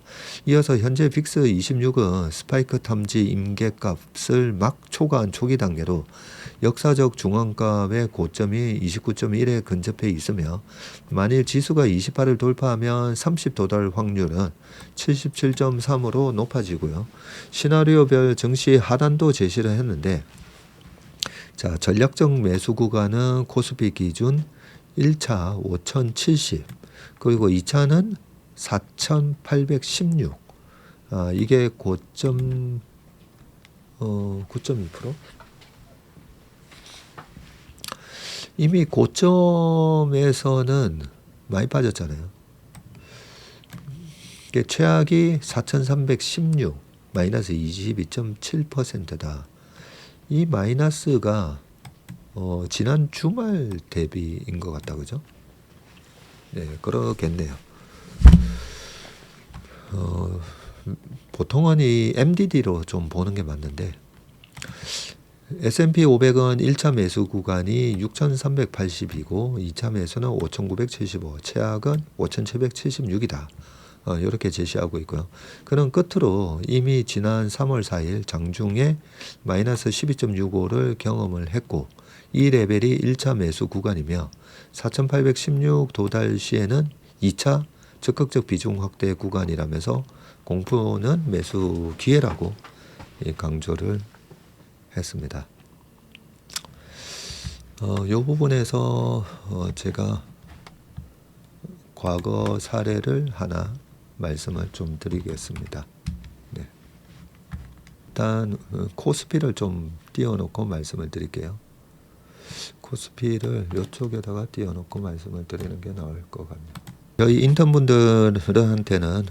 A: 이어서 현재 빅스 26은 스파이크 탐지 임계값을 막 초과한 초기 단계로 역사적 중앙값의 고점이 29.1에 근접해 있으며 만일 지수가 28을 돌파하면 30 도달 확률은 77.3으로 높아지고요. 시나리오별 증시 하단도 제시를 했는데 자, 전략적 매수 구간은 코스피 기준 1차 5070 그리고 2차는 4816 이게 고점 9.2%? 이미 고점에서는 많이 빠졌잖아요. 이게 최악이 4316 마이너스 22.7%다. 이 마이너스가 지난 주말 대비인 것 같다, 그죠? 그러겠네요. 보통은 이 MDD로 좀 보는 게 맞는데 S&P 500은 1차 매수 구간이 6,380이고 2차 매수는 5,975, 최악은 5,776이다. 이렇게 제시하고 있고요. 그는 끝으로 이미 지난 3월 4일 장중에 마이너스 12.65를 경험을 했고 이 레벨이 1차 매수 구간이며 4,816 도달 시에는 2차 적극적 비중 확대 구간이라면서 공포는 매수 기회라고 강조를 했습니다. 이 부분에서 제가 과거 사례를 하나 말씀을 좀 드리겠습니다. 네. 일단 코스피를 좀 띄워놓고 말씀을 드릴게요. 코스피를 이쪽에다가 띄워놓고 말씀을 드리는 게 나을 것 같네요. 저희 인턴분들한테는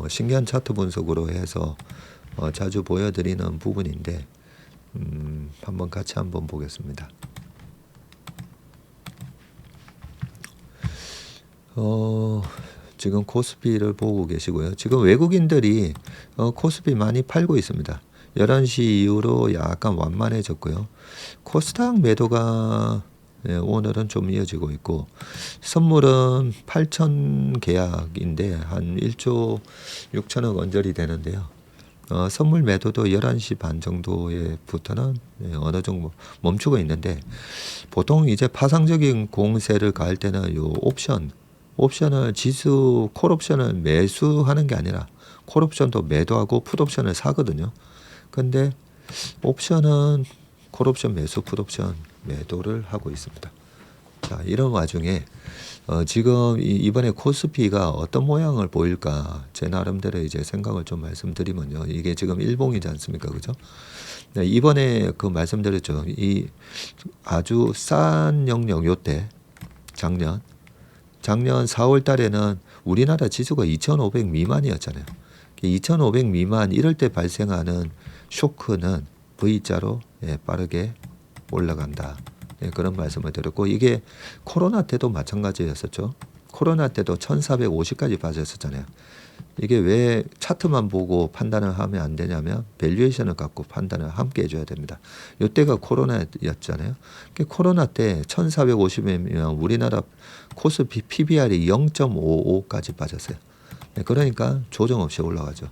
A: 신기한 차트 분석으로 해서 자주 보여드리는 부분인데 한번 같이 한번 보겠습니다. 지금 코스피를 보고 계시고요. 지금 외국인들이 코스피 많이 팔고 있습니다. 11시 이후로 약간 완만해졌고요. 코스닥 매도가 오늘은 좀 이어지고 있고, 선물은 8천 계약인데 한 1조 6천억 언저리 되는데요. 선물 매도도 11시 반 정도에부터는 어느 정도 멈추고 있는데, 보통 이제 파상적인 공세를 가할 때는 요 옵션을 지수 콜옵션을 매수하는 게 아니라 콜옵션도 매도하고 풋옵션을 사거든요. 근데 옵션은 콜옵션 매수, 풋옵션 매도를 하고 있습니다. 자, 이런 와중에 지금 이번에 코스피가 어떤 모양을 보일까 제 나름대로 이제 생각을 좀 말씀드리면요. 이게 지금 일봉이지 않습니까, 그죠? 네, 이번에 그 말씀드렸죠. 이 아주 싼 영역 요때 작년 4월 달에는 우리나라 지수가 2,500 미만이었잖아요. 2,500 미만 이럴 때 발생하는 쇼크는 V자로 빠르게 올라간다. 그런 말씀을 드렸고, 이게 코로나 때도 마찬가지였었죠. 코로나 때도 1,450까지 빠졌었잖아요. 이게 왜 차트만 보고 판단을 하면 안 되냐면 밸류에이션을 갖고 판단을 함께 해줘야 됩니다. 이때가 코로나였잖아요. 코로나 때 1,450이면 우리나라 코스피 PBR이 0.55까지 빠졌어요. 그러니까 조정 없이 올라가죠.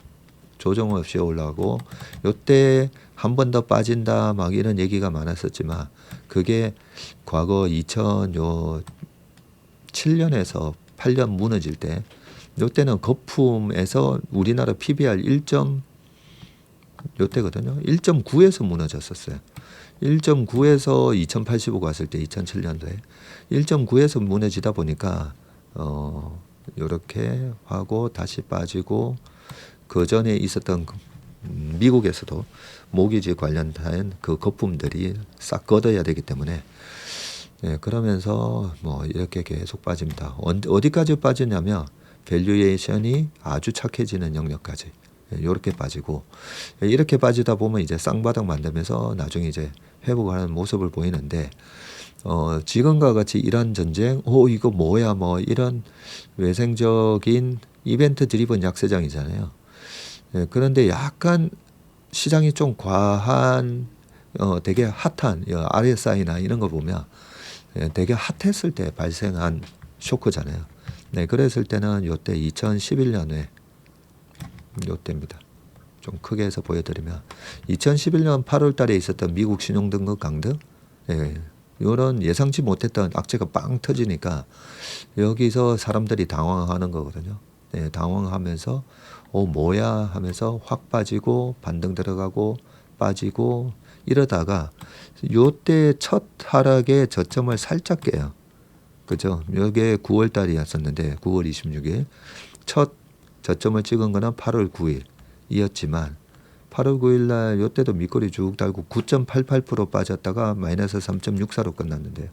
A: 조정 없이 올라가고, 이때 한 번 더 빠진다 막 이런 얘기가 많았었지만, 그게 과거 2007년에서 8년 무너질 때, 이때는 거품에서 우리나라 PBR 1.요때거든요. 1.9에서 무너졌었어요. 1.9에서 2085 갔을 때 2007년도에 1.9에서 무너지다 보니까 이렇게 하고 다시 빠지고, 그 전에 있었던 미국에서도 모기지 관련된 그 거품들이 싹 걷어야 되기 때문에, 그러면서 뭐 이렇게 계속 빠집니다. 어디까지 빠지냐면 밸류에이션이 아주 착해지는 영역까지 이렇게 빠지고, 이렇게 빠지다 보면 이제 쌍바닥 만들면서 나중에 이제 회복하는 모습을 보이는데, 지금과 같이 이란 전쟁, 이거 뭐야 뭐 이런 외생적인 이벤트 드리븐 약세장이잖아요. 그런데 약간 시장이 좀 과한 되게 핫한 RSI나 이런 거 보면 되게 핫했을 때 발생한 쇼크잖아요. 네, 그랬을 때는 요때 2011년에 요때입니다. 좀 크게 해서 보여드리면 2011년 8월 달에 있었던 미국 신용등급 강등, 이런 예상치 못했던 악재가 빵 터지니까 여기서 사람들이 당황하는 거거든요. 당황하면서 뭐야 하면서 확 빠지고 반등 들어가고 빠지고 이러다가 요때 첫 하락의 저점을 살짝 깨요. 그죠? 이게 9월 달이었었는데 9월 26일 첫 저점을 찍은 거는 8월 9일이었지만 8월 9일 날 요때도 밑거리 쭉 달고 9.88% 빠졌다가 마이너스 3.64로 끝났는데요.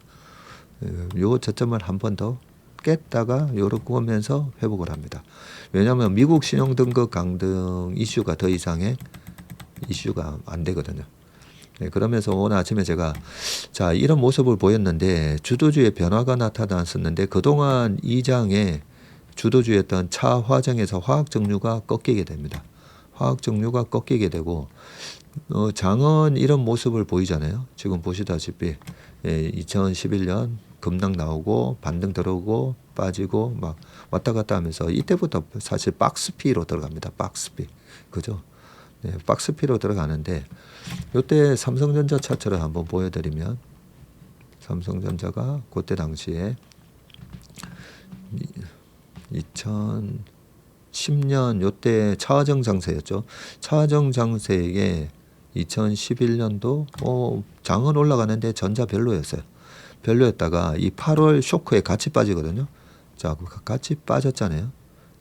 A: 요 저점을 한 번 더 깼다가 요렇게 오면서 회복을 합니다. 왜냐하면 미국 신용등급 강등 이슈가 더 이상의 이슈가 안 되거든요. 그러면서 오늘 아침에 제가 이런 모습을 보였는데 주도주의 변화가 나타났었는데, 그동안 이 장에 주도주였던 차 화정에서 화학 정류가 꺾이게 됩니다. 화학 정류가 꺾이게 되고 장은 이런 모습을 보이잖아요. 지금 보시다시피 2011년 급락 나오고 반등 들어오고 빠지고 막 왔다 갔다 하면서 이때부터 사실 박스피로 들어갑니다. 박스피. 그죠? 박스피로 들어가는데, 이때 삼성전자 차트를 한번 보여드리면 삼성전자가 그때 당시에 2010년 요때 차화정 장세였죠. 차화정 장세에 2011년도 장은 올라가는데 전자 별로였어요. 별로였다가 이 8월 쇼크에 같이 빠지거든요. 자, 같이 빠졌잖아요.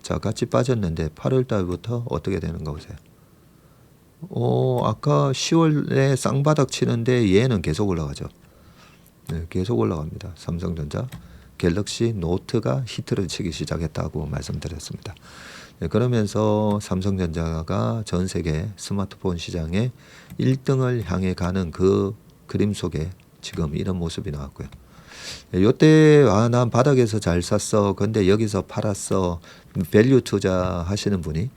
A: 자, 같이 빠졌는데 8월 달부터 어떻게 되는가 보세요. 아까 10월에 쌍바닥 치는데 얘는 계속 올라가죠. 네, 계속 올라갑니다. 삼성전자, 갤럭시 노트가 히트를 치기 시작했다고 말씀드렸습니다. 네, 그러면서 삼성전자가 전 세계 스마트폰 시장에 1등을 향해 가는 그 그림 속에 지금 이런 모습이 나왔고요. 요때 난 바닥에서 잘 샀어. 근데 여기서 팔았어. 밸류 투자 하시는 분이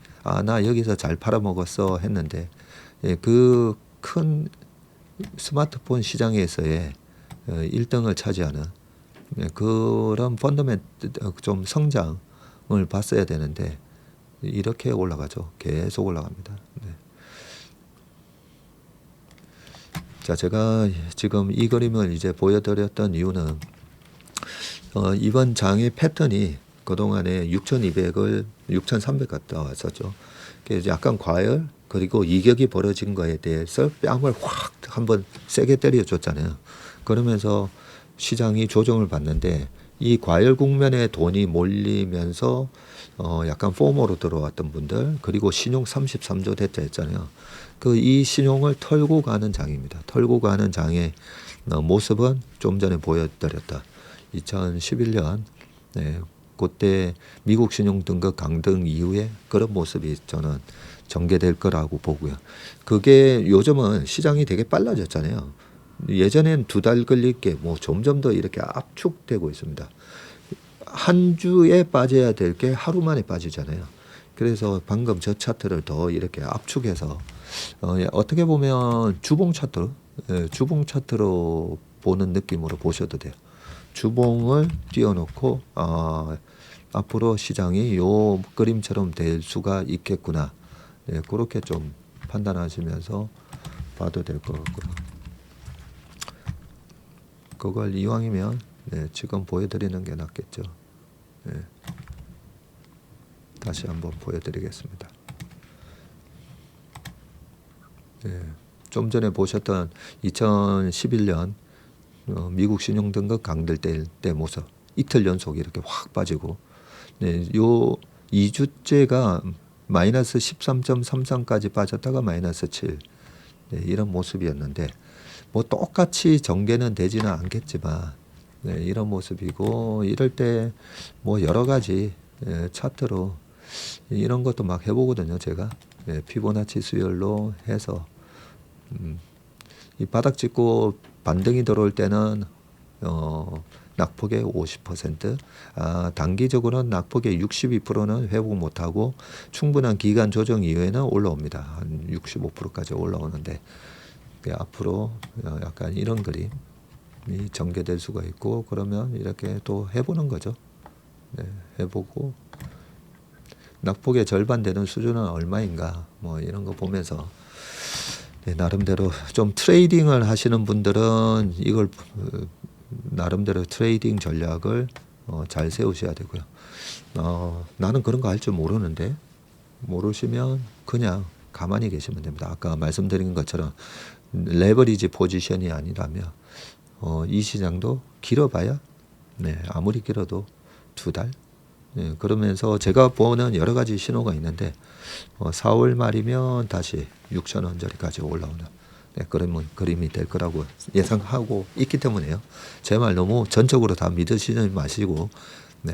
A: 나 여기서 잘 팔아먹었어 했는데 그 큰 스마트폰 시장에서의 1등을 차지하는 그런 펀더멘트 좀 성장을 봤어야 되는데 이렇게 올라가죠. 계속 올라갑니다. 네. 자, 제가 지금 이 그림을 이제 보여드렸던 이유는 이번 장의 패턴이 그동안에 6,200을 6,300 갔다 왔었죠. 그래서 약간 과열 그리고 이격이 벌어진 거에 대해서 뺨을 확 한번 세게 때려줬잖아요. 그러면서 시장이 조정을 받는데 이 과열 국면에 돈이 몰리면서 약간 포모로 들어왔던 분들 그리고 신용 33조 됐다 했잖아요. 이 신용을 털고 가는 장입니다. 털고 가는 장의 모습은 좀 전에 보여드렸다. 2011년 그때 미국 신용 등급 강등 이후에 그런 모습이 저는 전개될 거라고 보고요. 그게 요즘은 시장이 되게 빨라졌잖아요. 예전엔 2달 걸릴 게 뭐 점점 더 이렇게 압축되고 있습니다. 한 주에 빠져야 될 게 하루 만에 빠지잖아요. 그래서 방금 저 차트를 더 이렇게 압축해서 어떻게 보면 주봉 차트로 보는 느낌으로 보셔도 돼요. 주봉을 띄워놓고 앞으로 시장이 요 그림처럼 될 수가 있겠구나. 그렇게 좀 판단하시면서 봐도 될 것 같고요. 그걸 이왕이면 지금 보여드리는 게 낫겠죠. 다시 한번 보여드리겠습니다. 좀 전에 보셨던 2011년 미국 신용 등급 강될 때 모습 이틀 연속 이렇게 확 빠지고 요 2주째가 마이너스 13.33까지 빠졌다가 마이너스 7 이런 모습이었는데 뭐 똑같이 전개는 되지는 않겠지만 이런 모습이고 이럴 때 뭐 여러 가지 차트로 이런 것도 막 해보거든요. 제가 피보나치 수열로 해서 이 바닥 찍고 반등이 들어올 때는 낙폭의 50%, 단기적으로는 낙폭의 62%는 회복 못하고 충분한 기간 조정 이후에는 올라옵니다. 한 65%까지 올라오는데 앞으로 약간 이런 그림이 전개될 수가 있고 그러면 이렇게 또 해보는 거죠. 해보고 낙폭의 절반 되는 수준은 얼마인가 뭐 이런 거 보면서 나름대로 좀 트레이딩을 하시는 분들은 이걸 나름대로 트레이딩 전략을 잘 세우셔야 되고요. 나는 그런 거 할 줄 모르는데 모르시면 그냥 가만히 계시면 됩니다. 아까 말씀드린 것처럼 레버리지 포지션이 아니라면 이 시장도 길어봐야 아무리 길어도 2달 그러면서 제가 보는 여러 가지 신호가 있는데 4월 말이면 다시 6,000원짜리까지 올라오는 그림이 될 거라고 예상하고 있기 때문에요. 제 말 너무 전적으로 다 믿으시지 마시고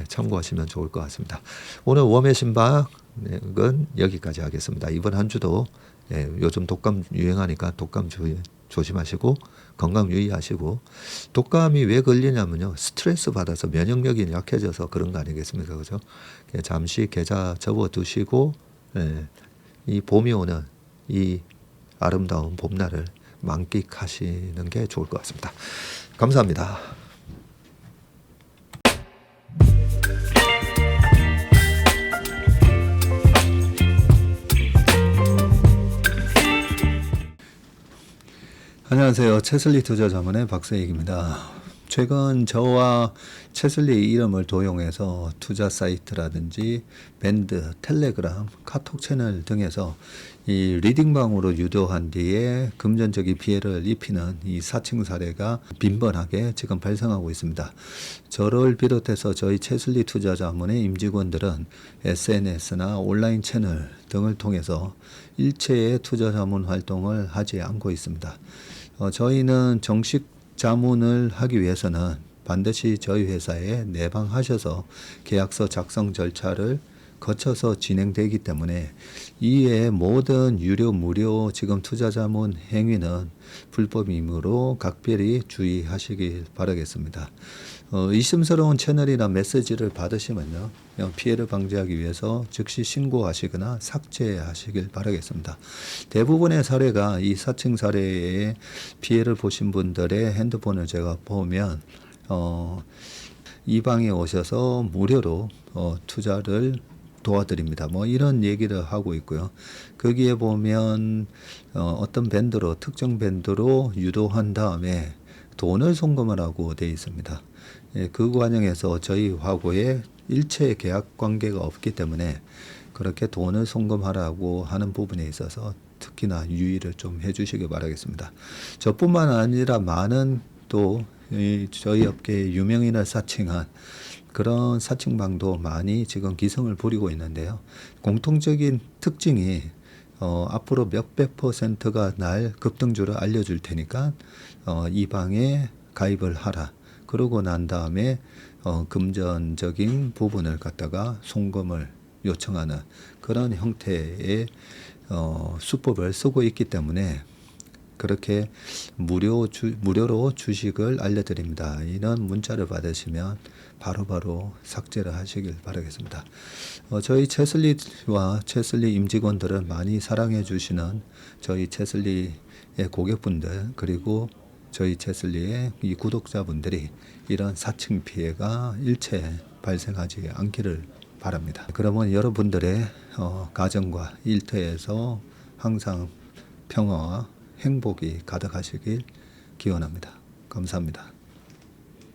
A: 참고하시면 좋을 것 같습니다. 오늘 웜의 신박은 여기까지 하겠습니다. 이번 한 주도 요즘 독감 유행하니까 독감 조심하시고 건강 유의하시고 독감이 왜 걸리냐면요. 스트레스 받아서 면역력이 약해져서 그런 거 아니겠습니까? 그죠? 잠시 계좌 접어두시고 이 봄이 오는 이 아름다운 봄날을 만끽하시는 게 좋을 것 같습니다. 감사합니다. 안녕하세요. 채슬리 투자자문의 박세익입니다. 최근 저와 채슬리 이름을 도용해서 투자 사이트라든지 밴드, 텔레그램, 카톡 채널 등에서 이 리딩방으로 유도한 뒤에 금전적인 피해를 입히는 이 사칭 사례가 빈번하게 지금 발생하고 있습니다. 저를 비롯해서 저희 채슬리 투자자문의 임직원들은 SNS나 온라인 채널 등을 통해서 일체의 투자자문 활동을 하지 않고 있습니다. 저희는 정식 자문을 하기 위해서는 반드시 저희 회사에 내방하셔서 계약서 작성 절차를 거쳐서 진행되기 때문에 이외의 모든 유료 무료 지금 투자자문 행위는 불법이므로 각별히 주의하시길 바라겠습니다. 의심스러운 채널이나 메시지를 받으시면요, 피해를 방지하기 위해서 즉시 신고하시거나 삭제하시길 바라겠습니다. 대부분의 사례가 이 사칭 사례에 피해를 보신 분들의 핸드폰을 제가 보면 이 방에 오셔서 무료로 투자를 도와드립니다. 뭐 이런 얘기를 하고 있고요. 거기에 보면 어떤 밴드로 특정 밴드로 유도한 다음에 돈을 송금하라고 되어 있습니다. 예, 그 과정에서 저희하고의 일체 계약 관계가 없기 때문에 그렇게 돈을 송금하라고 하는 부분에 있어서 특히나 유의를 좀 해주시기 바라겠습니다. 저뿐만 아니라 많은 또 저희 업계의 유명인을 사칭한 그런 사칭방도 많이 지금 기승을 부리고 있는데요. 공통적인 특징이 앞으로 몇백 %가 날 급등주를 알려줄 테니까 이 방에 가입을 하라. 그러고 난 다음에 금전적인 부분을 갖다가 송금을 요청하는 그런 형태의 수법을 쓰고 있기 때문에 그렇게 무료로 주식을 알려드립니다. 이런 문자를 받으시면 바로바로 삭제를 하시길 바라겠습니다. 저희 채슬리와 채슬리 임직원들을 많이 사랑해 주시는 저희 채슬리의 고객분들 그리고 저희 채슬리의 이 구독자분들이 이런 사칭 피해가 일체 발생하지 않기를 바랍니다. 그러면 여러분들의 가정과 일터에서 항상 평화와 행복이 가득하시길 기원합니다. 감사합니다.